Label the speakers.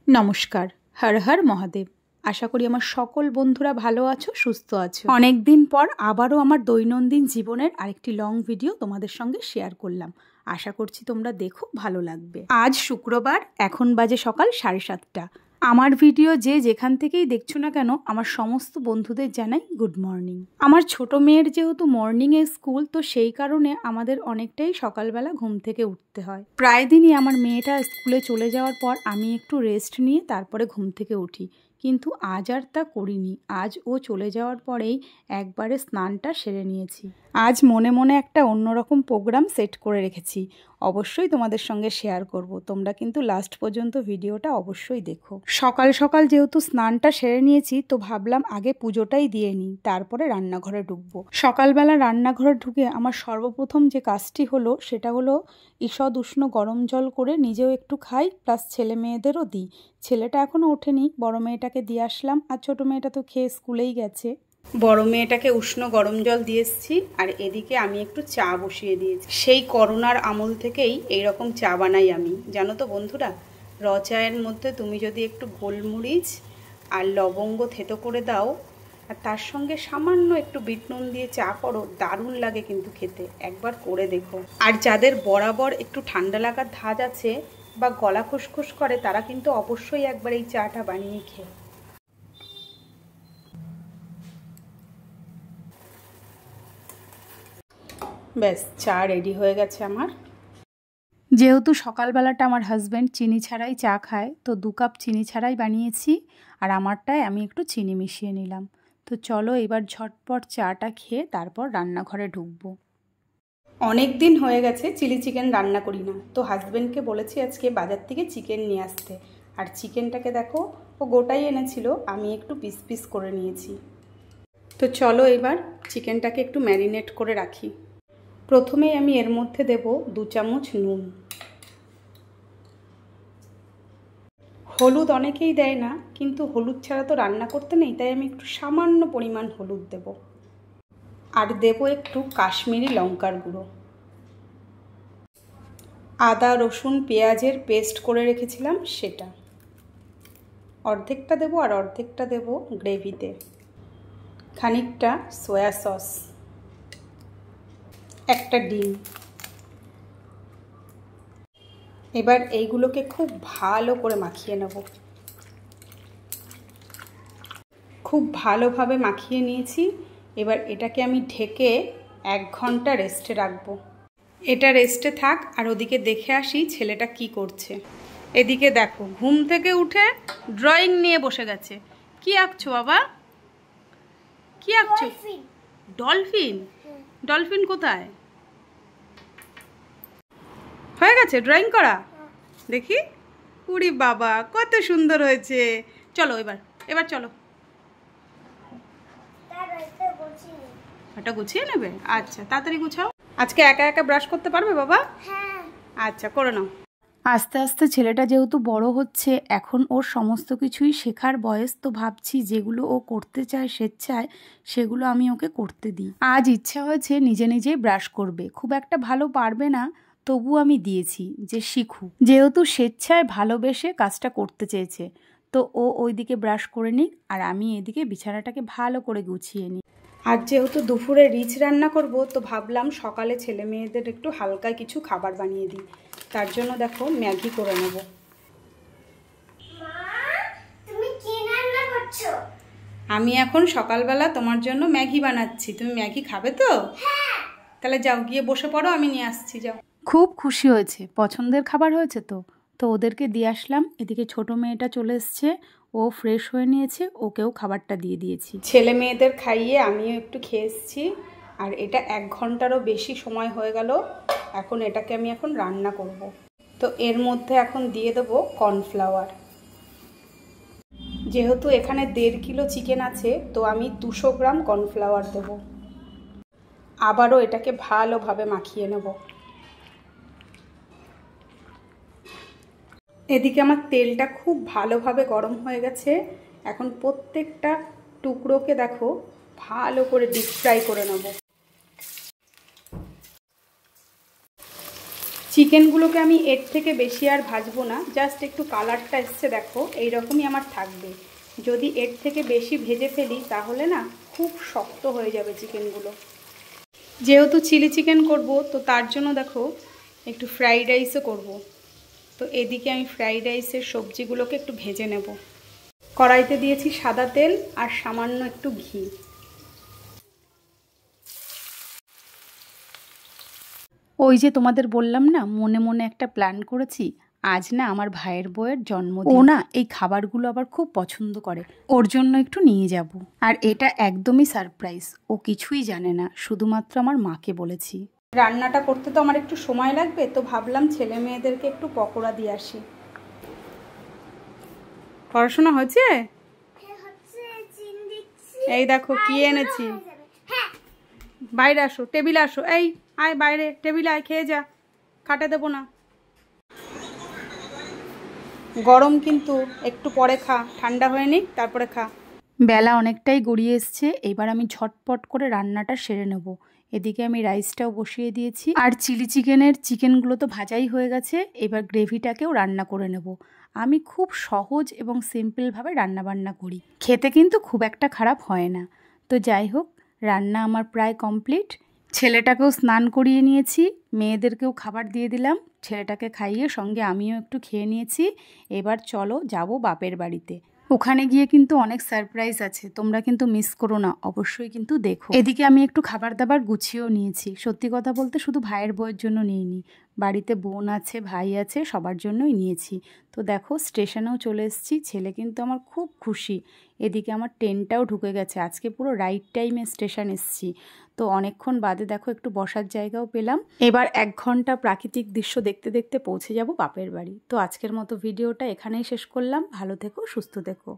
Speaker 1: নমস্কার, হর হর মহাদেব। আশা করি আমার সকল বন্ধুরা ভালো আছো, সুস্থ আছো। অনেক দিন পর আবারও আমার দৈনন্দিন জীবনের আরেকটি লং ভিডিও তোমাদের সঙ্গে শেয়ার করলাম। আশা করছি তোমরা দেখো, ভালো লাগবে। আজ শুক্রবার, এখন বাজে সকাল 7:30। আমার ভিডিও যে যেখান থেকেই দেখছো না কেন, আমার সমস্ত বন্ধুদের জানাই গুড মর্নিং। আমার ছোট মেয়ের যেহেতু মর্নিংয়ে স্কুল, তো সেই কারণে আমাদের অনেকটাই সকালবেলা ঘুম থেকে উঠতে হয়। প্রায় দিনই আমার মেয়েটা স্কুলে চলে যাওয়ার পর আমি একটু রেস্ট নিয়ে তারপরে ঘুম থেকে উঠি, কিন্তু আজ আর তা করিনি। আজ ও চলে যাওয়ার পরেই একবারে স্নানটা সেরে নিয়েছি। আজ মনে মনে একটা অন্যরকম প্রোগ্রাম সেট করে রেখেছি, অবশ্যই তোমাদের সঙ্গে শেয়ার করব। তোমরা কিন্তু লাস্ট পর্যন্ত ভিডিওটা অবশ্যই দেখো। সকাল সকাল যেহেতু স্নানটা সেরে নিয়েছি, তো ভাবলাম আগে পুজোটাই দিয়ে নিই, তারপরে রান্নাঘরে ঢুকবো। সকালবেলা রান্নাঘরে ঢুকে আমার সর্বপ্রথম যে কাজটি হলো সেটা হলো ঈষৎ উষ্ণ গরম জল করে নিজেও একটু খাই, প্লাস ছেলে মেয়েদেরও দিই। ছেলেটা এখনও ওঠেনি, বড় মেয়েটাকে দিয়ে আসলাম, আর ছোট মেয়েটা তো খেয়ে স্কুলেই গেছে। বড় মেয়েটাকে উষ্ণ গরম জল দিয়ে এসেছি, আর এদিকে আমি একটু চা বসিয়ে দিয়েছি। সেই করোনার আমল থেকেই এইরকম চা বানাই আমি, জানো তো বন্ধুরা। র চায়ের মধ্যে তুমি যদি একটু গোলমরিচ আর লবঙ্গ থেতো করে দাও, আর তার সঙ্গে সামান্য একটু বিট নুন দিয়ে চা করো, দারুণ লাগে কিন্তু খেতে। একবার করে দেখো। আর যাদের বরাবর একটু ঠান্ডা লাগার ধাঁচ আছে বা গলা খুসখুস করে, তারা কিন্তু অবশ্যই একবার এই চাটা বানিয়ে খেও। ব্যাস, চা রেডি হয়ে গেছে আমার। যেহেতু সকালবেলাটা আমার হাজব্যান্ড চিনি ছাড়াই চা খায়, তো 2 কাপ চিনি ছাড়াই বানিয়েছি, আর আমারটায় আমি একটু চিনি মিশিয়ে নিলাম। তো চলো এবার ঝটপট চাটা খেয়ে তারপর রান্নাঘরে ঢুকবো। অনেক দিন হয়ে গেছে চিলি চিকেন রান্না করি না, তো হাজব্যান্ডকে বলেছি আজকে বাজার থেকে চিকেন নিয়ে আসতে। আর চিকেনটাকে দেখো, ও গোটাই এনেছিল, আমি একটু পিস পিস করে নিয়েছি। তো চলো এবার চিকেনটাকে একটু ম্যারিনেট করে রাখি। প্রথমেই আমি এর মধ্যে দেব 2 চামচ নুন। হলুদ অনেকেই দেয় না, কিন্তু হলুদ ছাড়া তো রান্না করতে নেই, তাই আমি একটু সামান্য পরিমাণ হলুদ দেব। আর দেব একটু কাশ্মীরি লঙ্কার গুঁড়ো। আদা রসুন পেঁয়াজের পেস্ট করে রেখেছিলাম সেটা অর্ধেকটা দেব, আর অর্ধেকটা দেব গ্রেভিতে। খানিকটা সয়া সস, একটা ডিম। এবার এইগুলোকে খুব ভালো করে মাখিয়ে নেব। খুব ভালোভাবে মাখিয়ে নিয়েছি। এবার এটাকে আমি ঢেকে 1 ঘন্টা রেস্টে রাখবো। এটা রেস্টে থাক, আর ওদিকে দেখে আসি ছেলেটা কি করছে। এদিকে দেখো, ঘুম থেকে উঠে ড্রয়িং নিয়ে বসে গেছে। কি আঁকছো বাবা? কি আঁকছো? ডলফিন? ডলফিন কোথায়? হয়ে গেছে ড্রয়িং করা? দেখি। উরি বাবা, কত সুন্দর হয়েছে। চলো এবার এবার চলো। এটা গুছিয়ে নেবে? আচ্ছা, তাড়াতাড়ি গুছাও। আজকে একা একা ব্রাশ করতে পারবে বাবা? হ্যাঁ। আচ্ছা, করে নাও। আস্তে আস্তে ছেলেটা যেহেতু বড় হচ্ছে, এখন ওর সমস্ত কিছুই শেখার বয়স, তো ভাবছি যেগুলো ও করতে চায় স্বেচ্ছায়, সেগুলো আমি ওকে করতে দিই। আজ ইচ্ছা হয়েছে নিজে নিজেই ব্রাশ করবে। খুব একটা ভালো পারবে না, তবু আমি দিয়েছি যে শিখুক। যেহেতু স্বেচ্ছায় ভালোবেসে কাজটা করতে চেয়েছে, তো ও ওইদিকে ব্রাশ করে নিক, আর আমি এদিকে বিছানাটাকে ভালো করে গুছিয়ে নিই। আর যেহেতু দুপুরে রিচ রান্না করব, তো ভাবলাম সকালে ছেলে মেয়েদের একটু হালকা কিছু খাবার বানিয়ে দিই। তার জন্য দেখো ম্যাগি করে নেব। আমি এখন সকালবেলা তোমার জন্য ম্যাগি বানাচ্ছি। তুমি ম্যাগি খাবে তো? তাহলে যাও, গিয়ে বসে পড়ো, আমি নিয়ে আসছি, যাও। খুব খুশি হয়েছে, পছন্দের খাবার হয়েছে তো। তো ওদেরকে দিয়ে আসলাম। এদিকে ছোট মেয়েটা চলে এসছে, ও ফ্রেশ হয়ে নিয়েছে, ওকেও খাবারটা দিয়ে দিয়েছি। ছেলে মেয়েদের খাইয়ে আমিও একটু খেয়ে এসেছি। আর এটা 1 ঘন্টারও বেশি সময় হয়ে গেল। এখন এটাকে আমি এখন রান্না করব। তো এর মধ্যে এখন দিয়ে দেবো কর্নফ্লাওয়ার। যেহেতু এখানে 1.5 কিলো চিকেন আছে, তো আমি 200 গ্রাম কর্নফ্লাওয়ার দেব। আবারও এটাকে ভালোভাবে মাখিয়ে নেব। এদিকে আমার তেলটা খুব ভালোভাবে গরম হয়ে গেছে। এখন প্রত্যেকটা টুকরোকে দেখো ভালো করে ডিপ ফ্রাই করে নেব। চিকেনগুলোকে আমি এর থেকে বেশি আর ভাজবো না, জাস্ট একটু কালারটা এসছে দেখো, এইরকমই আমার থাকবে। যদি এর থেকে বেশি ভেজে ফেলি তাহলে না খুব শক্ত হয়ে যাবে চিকেনগুলো। যেহেতু চিলি চিকেন করব, তো তার জন্য দেখো একটু ফ্রাইড রাইসও করব। তো এদিকে আমি ফ্রাইড রাইসের সবজিগুলোকে একটু ভেজে নেব। কড়াইতে দিয়েছি সাদা তেল আর সামান্য একটু ঘি। ওই যে তোমাদের বললাম না, মনে মনে একটা প্ল্যান করেছি। আজ না আমার ভাইয়ের বউয়ের জন্মদিন, ও না এই খাবারগুলো আবার খুব পছন্দ করে, ওর জন্য একটু নিয়ে যাব। আর এটা একদমই সারপ্রাইজ, ও কিছুই জানে না, শুধুমাত্র আমার মাকে বলেছি। রান্নাটা করতে তো আমার একটু সময় লাগবে, তো ভাবলাম ছেলে মেয়েদেরকে একটু পকোড়া দিয়ে আসি। পড়াশোনা হয়েছে? এই দেখো কি এনেছি। বাইরে আসো, টেবিলে আসো, এই আয় বাইরে, টেবিলে আয়, খেয়ে যা, খাটে দেবো না। গরম কিন্তু, একটু পরে খা, ঠান্ডা হয়ে নি তারপরে খা। বেলা অনেকটাই গড়িয়ে এসছে, এবার আমি ঝটপট করে রান্নাটা সেরে নেব। এদিকে আমি রাইসটাও বসিয়ে দিয়েছি, আর চিলি চিকেনের চিকেনগুলো তো ভাজাই হয়ে গেছে। এবার গ্রেভিটাকেও রান্না করে নেব। আমি খুব সহজ এবং সিম্পলভাবে রান্নাবান্না করি, খেতে কিন্তু খুব একটা খারাপ হয় না। তো যাই হোক, রান্না আমার প্রায় কমপ্লিট। ছেলেটাকেও স্নান করিয়ে নিয়েছি, মেয়েদেরকেও খাবার দিয়ে দিলাম, ছেলেটাকে খাইয়ে সঙ্গে আমিও একটু খেয়ে নিয়েছি। এবার চলো যাব বাপের বাড়িতে। ওখানে গিয়ে কিন্তু অনেক সারপ্রাইজ আছে, তোমরা কিন্তু মিস করো না, অবশ্যই কিন্তু দেখো। এদিকে আমি একটু খাবার দাবার গুছিয়েও নিয়েছি। সত্যি কথা বলতে শুধু ভাইয়ের বউয়ের জন্য নিইনি, বাড়িতে বোন আছে, ভাই আছে, সবার জন্যই নিয়েছি। তো দেখো স্টেশনেও চলে এসেছি, ছেলে কিন্তু আমার খুব খুশি। এদিকে আমার ট্রেনটাও ঢুকে গেছে, আজকে পুরো রাইট টাইমে স্টেশন এসেছি। তো অনেকক্ষণ বাদে দেখো একটু বসার জায়গাও পেলাম। এবার 1 ঘন্টা প্রাকৃতিক দৃশ্য দেখতে দেখতে পৌঁছে যাব বাপের বাড়ি। তো আজকের মতো ভিডিওটা এখানেই শেষ করলাম। ভালো থেকো, সুস্থ থেকো।